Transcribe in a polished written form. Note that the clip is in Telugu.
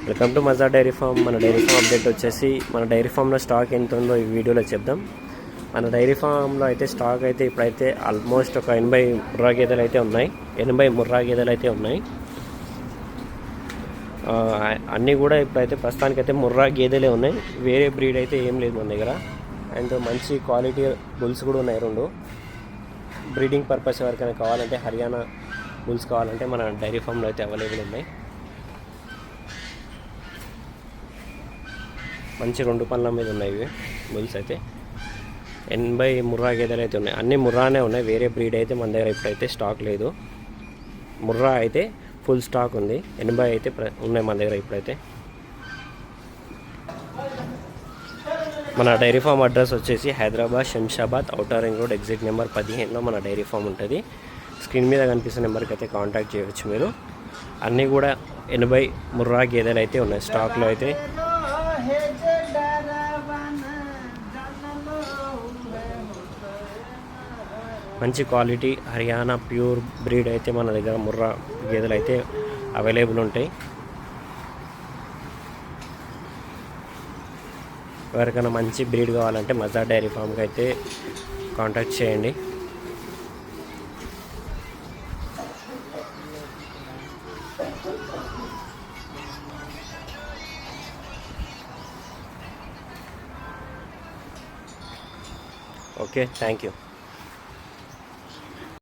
వెల్కమ్ టు మజా డైరీ ఫామ్. మన డైరీ ఫామ్ అప్డేట్ వచ్చేసి మన డైరీ ఫామ్లో స్టాక్ ఎంత ఉందో ఈ వీడియోలో చెప్దాం. మన డైరీ ఫామ్లో అయితే స్టాక్ అయితే ఇప్పుడైతే ఆల్మోస్ట్ ఒక 80 ముర్రా గేదెలు అయితే ఉన్నాయి. 80 ముర్రా గేదెలు అయితే ఉన్నాయి. అన్నీ కూడా ఇప్పుడైతే ప్రస్తుతానికైతే ముర్రా గేదెలే ఉన్నాయి. వేరే బ్రీడ్ అయితే ఏం లేదు మన దగ్గర. అండ్ మంచి క్వాలిటీ బుల్స్ కూడా ఉన్నాయి 2. బ్రీడింగ్ పర్పస్ ఎవరికైనా కావాలంటే హర్యానా బుల్స్ కావాలంటే మన డైరీ ఫామ్లో అయితే అవైలబుల్ ఉన్నాయి. మంచి 2 పళ్ళ మీద ఉన్నాయి ఇవి బుల్స్ అయితే. 80 ముర్రా గేదెలు అయితే ఉన్నాయి. అన్నీ ముర్రానే ఉన్నాయి. వేరే బ్రీడ్ అయితే మన దగ్గర ఇప్పుడైతే స్టాక్ లేదు. ముర్రా అయితే ఫుల్ స్టాక్ ఉంది. 80 అయితే ఉన్నాయి మన దగ్గర ఇప్పుడైతే. మన డైరీ ఫామ్ అడ్రస్ వచ్చేసి Hyderabad Shamshabad outer ring road exit number 15లో మన డైరీ ఫామ్ ఉంటుంది. స్క్రీన్ మీద కనిపిస్తున్న నెంబర్కి అయితే కాంటాక్ట్ చేయవచ్చు మీరు. అన్నీ కూడా 80 ముర్రా గేదెలు అయితే ఉన్నాయి స్టాక్లో అయితే. మంచి క్వాలిటీ హర్యానా ప్యూర్ బ్రీడ్ అయితే మన దగ్గర ముర్రా గేదెలు అయితే అవైలబుల్ ఉంటాయి. ఎవరికైనా మంచి బ్రీడ్ కావాలంటే మజా డైరీ ఫామ్కి అయితే కాంటాక్ట్ చేయండి. Okay, thank you.